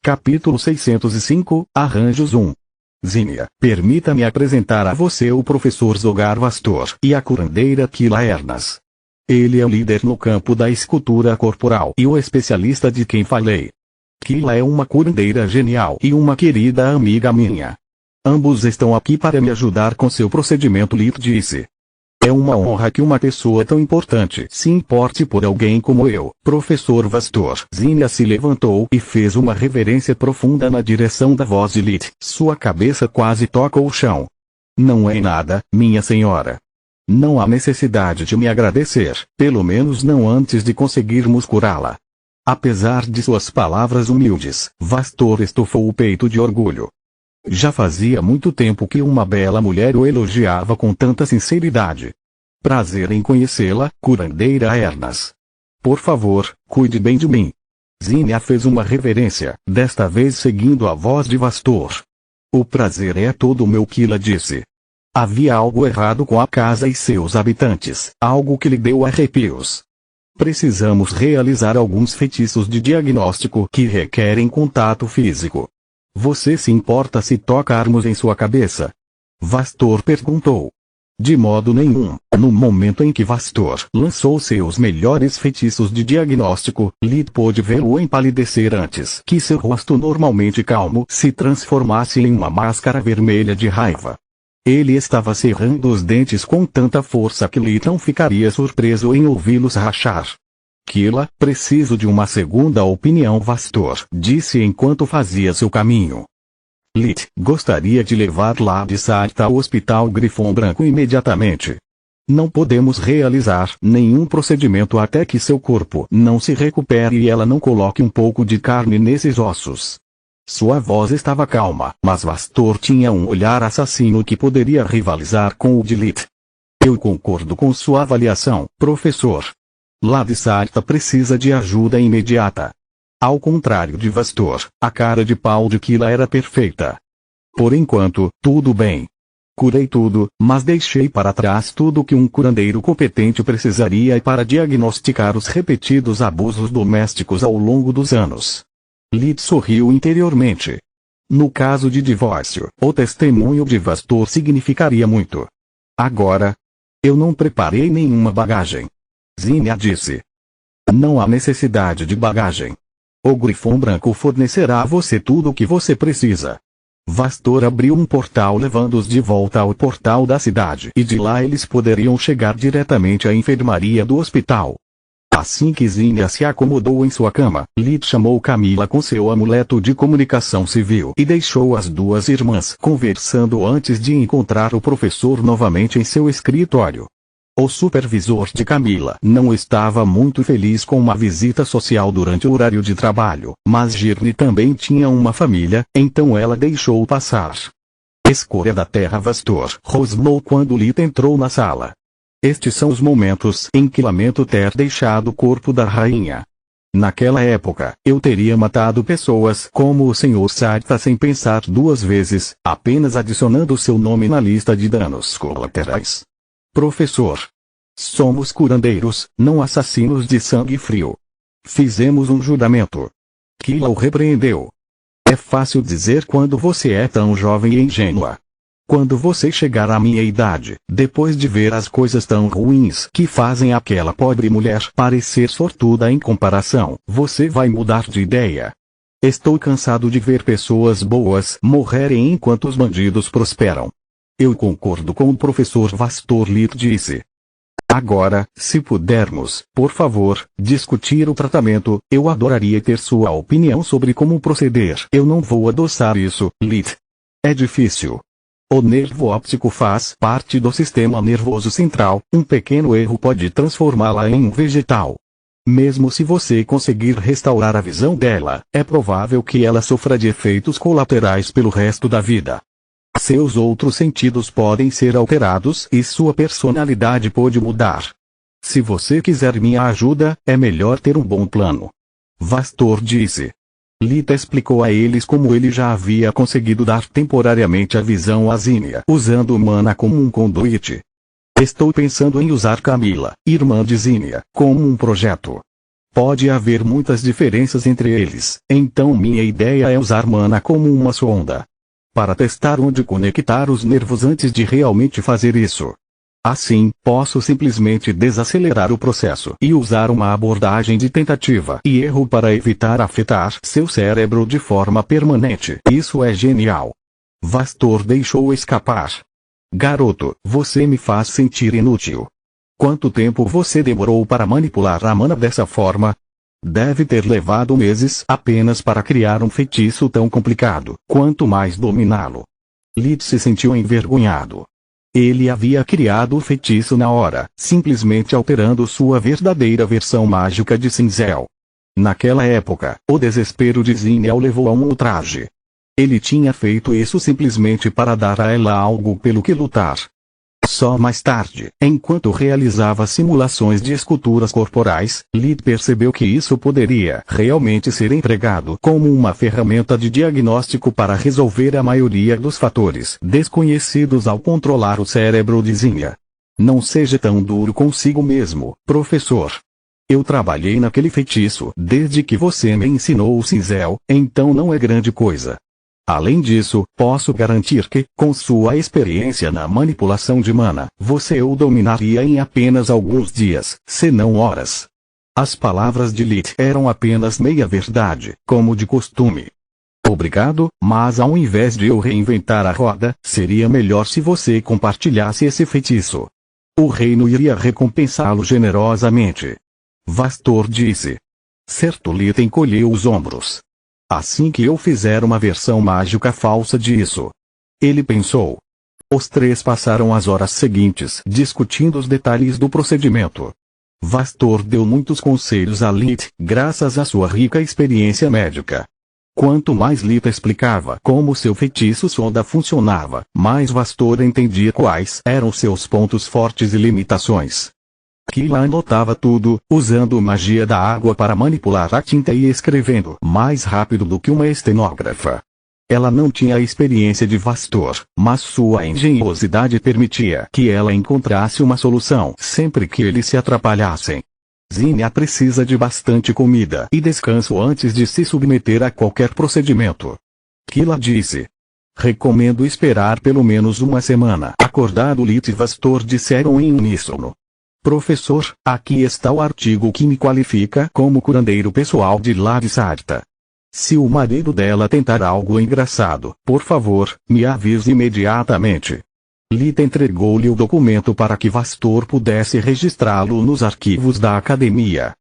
Capítulo 605, Arranjos 1. Zinnia, permita-me apresentar a você o professor Zogar Vastor e a curandeira Kila Ernas. Ele é o líder no campo da escultura corporal e o especialista de quem falei. Kila é uma curandeira genial e uma querida amiga minha. Ambos estão aqui para me ajudar com seu procedimento, Lit disse. É uma honra que uma pessoa tão importante se importe por alguém como eu, professor Vastor. Zinnia se levantou e fez uma reverência profunda na direção da voz de Lit. Sua cabeça quase toca o chão. Não é nada, minha senhora. Não há necessidade de me agradecer, pelo menos não antes de conseguirmos curá-la. Apesar de suas palavras humildes, Vastor estufou o peito de orgulho. Já fazia muito tempo que uma bela mulher o elogiava com tanta sinceridade. Prazer em conhecê-la, curandeira Ernas. Por favor, cuide bem de mim. Zinnia fez uma reverência, desta vez seguindo a voz de Vastor. O prazer é todo meu, Kila disse. Havia algo errado com a casa e seus habitantes, algo que lhe deu arrepios. Precisamos realizar alguns feitiços de diagnóstico que requerem contato físico. Você se importa se tocarmos em sua cabeça? Vastor perguntou. De modo nenhum. No momento em que Vastor lançou seus melhores feitiços de diagnóstico, Lit pôde vê-lo empalidecer antes que seu rosto normalmente calmo se transformasse em uma máscara vermelha de raiva. Ele estava cerrando os dentes com tanta força que Lit não ficaria surpreso em ouvi-los rachar. Kila, preciso de uma segunda opinião, Vastor disse enquanto fazia seu caminho. Lit, gostaria de levar Lady Sarta ao hospital Grifão Branco imediatamente. Não podemos realizar nenhum procedimento até que seu corpo não se recupere e ela não coloque um pouco de carne nesses ossos. Sua voz estava calma, mas Vastor tinha um olhar assassino que poderia rivalizar com o de Lit. Eu concordo com sua avaliação, professor. Lady Sarta precisa de ajuda imediata. Ao contrário de Vastor, a cara de pau de Kila era perfeita. Por enquanto, tudo bem. Curei tudo, mas deixei para trás tudo que um curandeiro competente precisaria para diagnosticar os repetidos abusos domésticos ao longo dos anos. Lit sorriu interiormente. No caso de divórcio, o testemunho de Vastor significaria muito. Agora, eu não preparei nenhuma bagagem. Zinnia disse. Não há necessidade de bagagem. O Grifão Branco fornecerá a você tudo o que você precisa. Vastor abriu um portal levando-os de volta ao portal da cidade e de lá eles poderiam chegar diretamente à enfermaria do hospital. Assim que Zinnia se acomodou em sua cama, Lit chamou Camila com seu amuleto de comunicação civil e deixou as duas irmãs conversando antes de encontrar o professor novamente em seu escritório. O supervisor de Camila não estava muito feliz com uma visita social durante o horário de trabalho, mas Girne também tinha uma família, então ela deixou passar. Escolha da terra, Vastor rosnou quando Lit entrou na sala. Estes são os momentos em que lamento ter deixado o corpo da rainha. Naquela época, eu teria matado pessoas como o Sr. Sarta sem pensar duas vezes, apenas adicionando seu nome na lista de danos colaterais. Professor. Somos curandeiros, não assassinos de sangue frio. Fizemos um juramento. Kila o repreendeu. É fácil dizer quando você é tão jovem e ingênua. Quando você chegar à minha idade, depois de ver as coisas tão ruins que fazem aquela pobre mulher parecer sortuda em comparação, você vai mudar de ideia. Estou cansado de ver pessoas boas morrerem enquanto os bandidos prosperam. Eu concordo com o professor Vastor, Lit disse. Agora, se pudermos, por favor, discutir o tratamento, eu adoraria ter sua opinião sobre como proceder. Eu não vou adoçar isso, Lit. É difícil. O nervo óptico faz parte do sistema nervoso central, um pequeno erro pode transformá-la em um vegetal. Mesmo se você conseguir restaurar a visão dela, é provável que ela sofra de efeitos colaterais pelo resto da vida. Seus outros sentidos podem ser alterados e sua personalidade pode mudar. Se você quiser minha ajuda, é melhor ter um bom plano. Vastor disse. Lit explicou a eles como ele já havia conseguido dar temporariamente a visão a Zinnia, usando Mana como um conduíte. Estou pensando em usar Camila, irmã de Zinnia, como um projeto. Pode haver muitas diferenças entre eles, então minha ideia é usar mana como uma sonda para testar onde conectar os nervos antes de realmente fazer isso. Assim, posso simplesmente desacelerar o processo e usar uma abordagem de tentativa e erro para evitar afetar seu cérebro de forma permanente. Isso é genial. Vastor deixou escapar. Garoto, você me faz sentir inútil. Quanto tempo você demorou para manipular a mana dessa forma? Deve ter levado meses apenas para criar um feitiço tão complicado, quanto mais dominá-lo. Lid se sentiu envergonhado. Ele havia criado o feitiço na hora, simplesmente alterando sua verdadeira versão mágica de Cinzel. Naquela época, o desespero de Zinnia o levou a um ultraje. Ele tinha feito isso simplesmente para dar a ela algo pelo que lutar. Só mais tarde, enquanto realizava simulações de esculturas corporais, Lid percebeu que isso poderia realmente ser empregado como uma ferramenta de diagnóstico para resolver a maioria dos fatores desconhecidos ao controlar o cérebro de Zinnia. Não seja tão duro consigo mesmo, professor. Eu trabalhei naquele feitiço desde que você me ensinou o Cinzel, então não é grande coisa. Além disso, posso garantir que, com sua experiência na manipulação de mana, você o dominaria em apenas alguns dias, se não horas. As palavras de Lid eram apenas meia verdade, como de costume. Obrigado, mas ao invés de eu reinventar a roda, seria melhor se você compartilhasse esse feitiço. O reino iria recompensá-lo generosamente. Vastor disse. Certo, Lid encolheu os ombros. Assim que eu fizer uma versão mágica falsa disso. Ele pensou. Os três passaram as horas seguintes discutindo os detalhes do procedimento. Vastor deu muitos conselhos a Lid, graças à sua rica experiência médica. Quanto mais Lid explicava como seu feitiço sonda funcionava, mais Vastor entendia quais eram seus pontos fortes e limitações. Kila anotava tudo, usando magia da água para manipular a tinta e escrevendo mais rápido do que uma estenógrafa. Ela não tinha a experiência de Vastor, mas sua engenhosidade permitia que ela encontrasse uma solução sempre que eles se atrapalhassem. Zinnia precisa de bastante comida e descanso antes de se submeter a qualquer procedimento. Kila disse. Recomendo esperar pelo menos uma semana. Acordado, Lid e Vastor disseram em uníssono. Professor, aqui está o artigo que me qualifica como curandeiro pessoal de Lady Sarta. Se o marido dela tentar algo engraçado, por favor, me avise imediatamente. Lid entregou-lhe o documento para que Vastor pudesse registrá-lo nos arquivos da academia.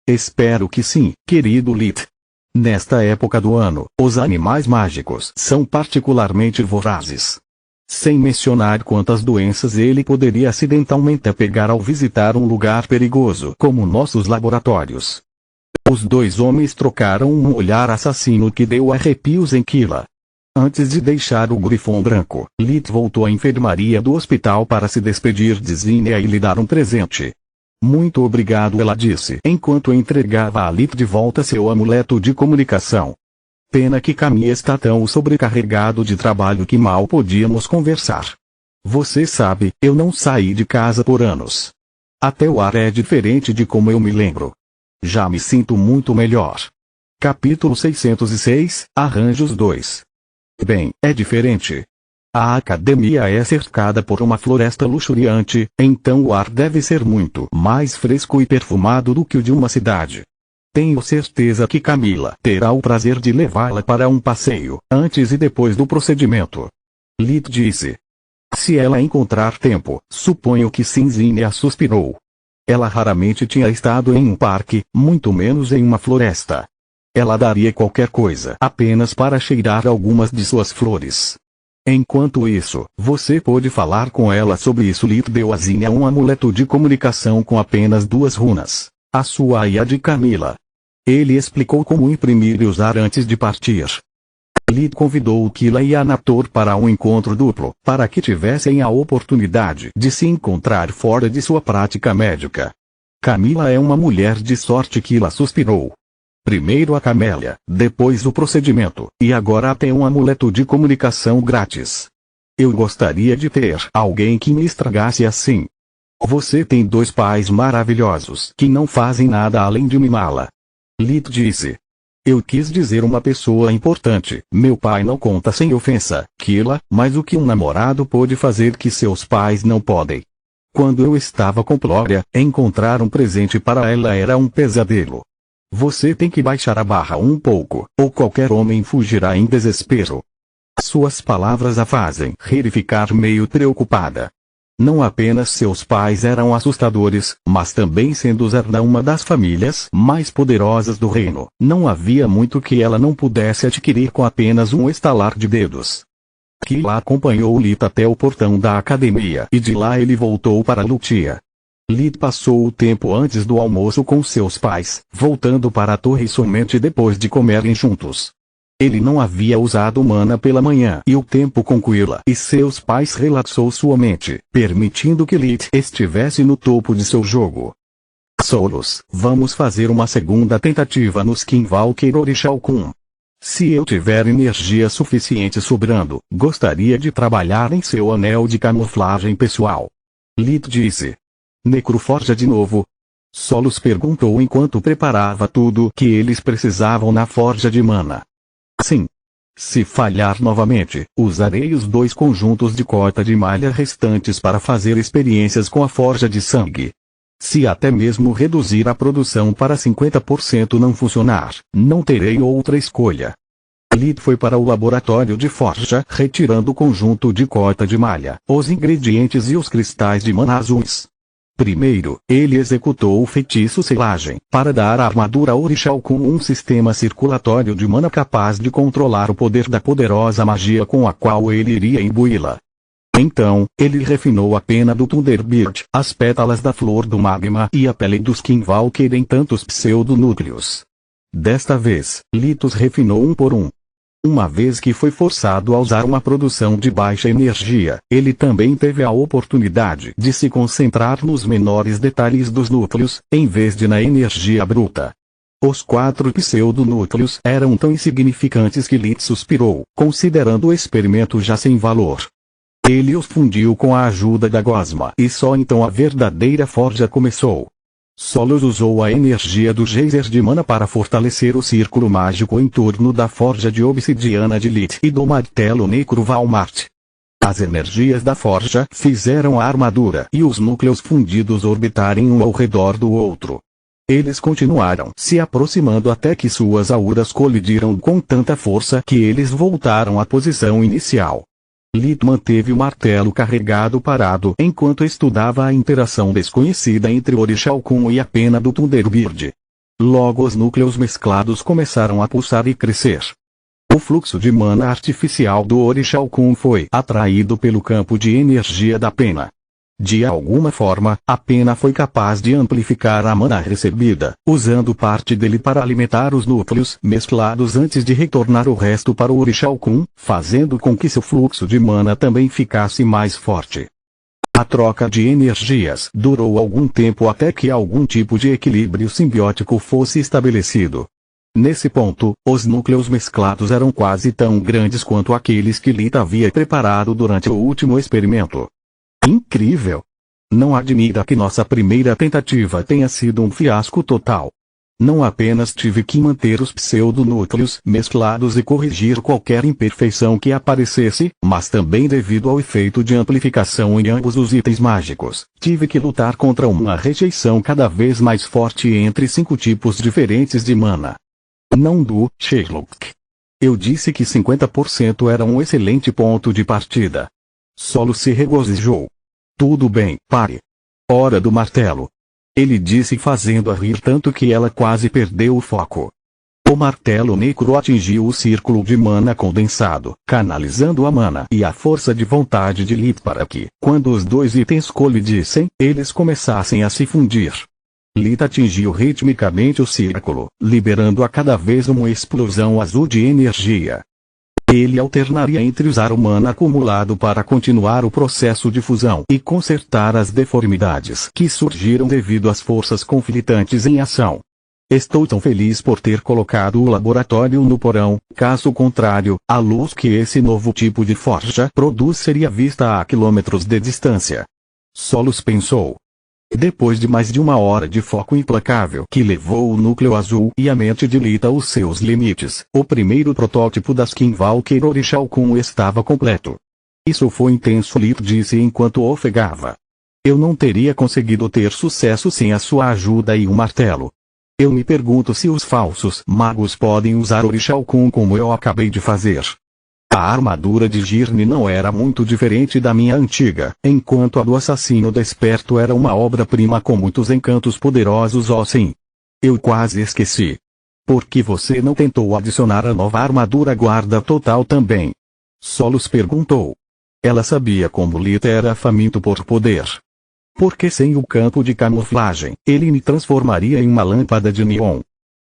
Espero que sim, querido Lid. Nesta época do ano, os animais mágicos são particularmente vorazes. Sem mencionar quantas doenças ele poderia acidentalmente pegar ao visitar um lugar perigoso como nossos laboratórios. Os dois homens trocaram um olhar assassino que deu arrepios em Kila. Antes de deixar o Grifão Branco, Lid voltou à enfermaria do hospital para se despedir de Zinnia e lhe dar um presente. Muito obrigado, ela disse enquanto entregava a Lid de volta seu amuleto de comunicação. Pena que Camille está tão sobrecarregado de trabalho que mal podíamos conversar. Você sabe, eu não saí de casa por anos. Até o ar é diferente de como eu me lembro. Já me sinto muito melhor. Capítulo 606, Arranjos 2. Bem, é diferente. A academia é cercada por uma floresta luxuriante, então o ar deve ser muito mais fresco e perfumado do que o de uma cidade. Tenho certeza que Camila terá o prazer de levá-la para um passeio, antes e depois do procedimento. Lid disse. Se ela encontrar tempo, suponho que sim, Zinnia suspirou. Ela raramente tinha estado em um parque, muito menos em uma floresta. Ela daria qualquer coisa apenas para cheirar algumas de suas flores. Enquanto isso, você pode falar com ela sobre isso. Lid deu a Zinnia um amuleto de comunicação com apenas 2 runas, a sua e a de Camila. Ele explicou como imprimir e usar antes de partir. Lid convidou Kila e Anator para um encontro duplo, para que tivessem a oportunidade de se encontrar fora de sua prática médica. Camila é uma mulher de sorte, Kila suspirou. Primeiro a camélia, depois o procedimento, e agora até um amuleto de comunicação grátis. Eu gostaria de ter alguém que me estragasse assim. Você tem dois pais maravilhosos que não fazem nada além de mimá-la. Lit disse. Eu quis dizer uma pessoa importante. Meu pai não conta sem ofensa, Kila, mas o que um namorado pode fazer que seus pais não podem? Quando eu estava com Glória, encontrar um presente para ela era um pesadelo. Você tem que baixar a barra um pouco, ou qualquer homem fugirá em desespero. Suas palavras a fazem rir e ficar meio preocupada. Não apenas seus pais eram assustadores, mas também sendo Zarna uma das famílias mais poderosas do reino, não havia muito que ela não pudesse adquirir com apenas um estalar de dedos. Kila acompanhou Lit até o portão da academia e de lá ele voltou para Lutia. Lit passou o tempo antes do almoço com seus pais, voltando para a torre somente depois de comerem juntos. Ele não havia usado mana pela manhã e o tempo com Kila e seus pais relaxou sua mente, permitindo que Lit estivesse no topo de seu jogo. Solos, vamos fazer uma segunda tentativa no Skinwalker Orixalcum. Se eu tiver energia suficiente sobrando, gostaria de trabalhar em seu anel de camuflagem pessoal. Lit disse. Necroforja de novo? Solos perguntou enquanto preparava tudo que eles precisavam na forja de mana. Sim. Se falhar novamente, usarei os 2 conjuntos de cota de malha restantes para fazer experiências com a forja de sangue. Se até mesmo reduzir a produção para 50% não funcionar, não terei outra escolha. Lit foi para o laboratório de forja retirando o conjunto de cota de malha, os ingredientes e os cristais de mana azuis. Primeiro, ele executou o feitiço selagem, para dar à armadura Orixal com um sistema circulatório de mana capaz de controlar o poder da poderosa magia com a qual ele iria imbuí-la. Então, ele refinou a pena do Thunderbird, as pétalas da flor do magma e a pele dos Skinwalker em tantos pseudonúcleos. Desta vez, Litos refinou um por um. Uma vez que foi forçado a usar uma produção de baixa energia, ele também teve a oportunidade de se concentrar nos menores detalhes dos núcleos, em vez de na energia bruta. Os 4 pseudonúcleos eram tão insignificantes que Lit suspirou, considerando o experimento já sem valor. Ele os fundiu com a ajuda da gosma e só então a verdadeira forja começou. Solos usou a energia do geyser de mana para fortalecer o círculo mágico em torno da forja de obsidiana de Lit e do martelo Necro Valmart. As energias da forja fizeram a armadura e os núcleos fundidos orbitarem um ao redor do outro. Eles continuaram se aproximando até que suas auras colidiram com tanta força que eles voltaram à posição inicial. Lit manteve o martelo carregado parado enquanto estudava a interação desconhecida entre Orixalcum e a pena do Thunderbird. Logo os núcleos mesclados começaram a pulsar e crescer. O fluxo de mana artificial do Orixalcum foi atraído pelo campo de energia da pena. De alguma forma, a pena foi capaz de amplificar a mana recebida, usando parte dele para alimentar os núcleos mesclados antes de retornar o resto para o Orixalcum, fazendo com que seu fluxo de mana também ficasse mais forte. A troca de energias durou algum tempo até que algum tipo de equilíbrio simbiótico fosse estabelecido. Nesse ponto, os núcleos mesclados eram quase tão grandes quanto aqueles que Lit havia preparado durante o último experimento. Incrível! Não admira que nossa primeira tentativa tenha sido um fiasco total. Não apenas tive que manter os pseudonúcleos mesclados e corrigir qualquer imperfeição que aparecesse, mas também devido ao efeito de amplificação em ambos os itens mágicos, tive que lutar contra uma rejeição cada vez mais forte entre 5 tipos diferentes de mana. Não do Sherlock. Eu disse que 50% era um excelente ponto de partida. Solo se regozijou. Tudo bem, pare. Hora do martelo. Ele disse fazendo-a rir tanto que ela quase perdeu o foco. O martelo necro atingiu o círculo de mana condensado, canalizando a mana e a força de vontade de Lit para que, quando os 2 itens colidissem, eles começassem a se fundir. Lit atingiu ritmicamente o círculo, liberando a cada vez uma explosão azul de energia. Ele alternaria entre usar o mana acumulado para continuar o processo de fusão e consertar as deformidades que surgiram devido às forças conflitantes em ação. Estou tão feliz por ter colocado o laboratório no porão, caso contrário, a luz que esse novo tipo de forja produz seria vista a quilômetros de distância. Solos pensou. Depois de mais de uma hora de foco implacável que levou o núcleo azul e a mente de Lita aos seus limites, o primeiro protótipo da Skinwalker Orixá Kun estava completo. Isso foi intenso, Lita disse enquanto ofegava. Eu não teria conseguido ter sucesso sem a sua ajuda e um martelo. Eu me pergunto se os falsos magos podem usar Orixá Kun como eu acabei de fazer. A armadura de Girne não era muito diferente da minha antiga, enquanto a do assassino desperto era uma obra-prima com muitos encantos poderosos. Oh sim. Eu quase esqueci. Por que você não tentou adicionar a nova armadura guarda total também? Solos perguntou. Ela sabia como Lita era faminto por poder. Porque sem o campo de camuflagem, ele me transformaria em uma lâmpada de neon.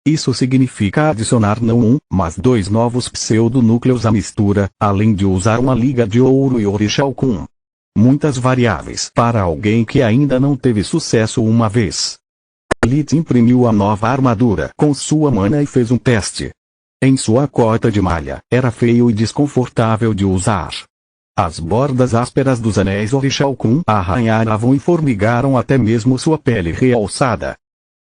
Isso significa adicionar não um, mas 2 novos pseudonúcleos à mistura, além de usar uma liga de ouro e Orixá Kun. Muitas variáveis para alguém que ainda não teve sucesso uma vez. Lita imprimiu a nova armadura com sua mana e fez um teste. Em sua cota de malha, era feio e desconfortável de usar. As bordas ásperas dos anéis Orixá Kun arranhavam e formigaram até mesmo sua pele realçada.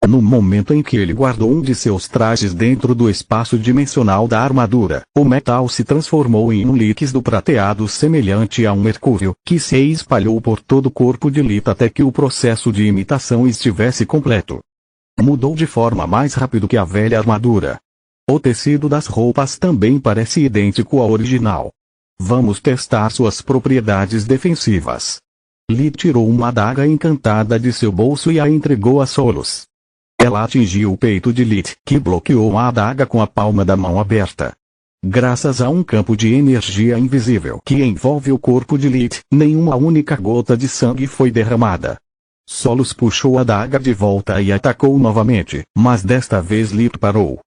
No momento em que ele guardou um de seus trajes dentro do espaço dimensional da armadura, o metal se transformou em um líquido prateado semelhante a um mercúrio, que se espalhou por todo o corpo de Lita até que o processo de imitação estivesse completo. Mudou de forma mais rápido que a velha armadura. O tecido das roupas também parece idêntico ao original. Vamos testar suas propriedades defensivas. Lita tirou uma adaga encantada de seu bolso e a entregou a Solos. Ela atingiu o peito de Lita, que bloqueou a adaga com a palma da mão aberta. Graças a um campo de energia invisível que envolve o corpo de Lita, nenhuma única gota de sangue foi derramada. Solos puxou a adaga de volta e atacou novamente, mas desta vez Lita parou.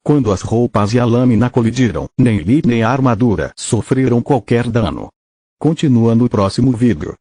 Quando as roupas e a lâmina colidiram, nem Lita nem a armadura sofreram qualquer dano. Continua no próximo vídeo.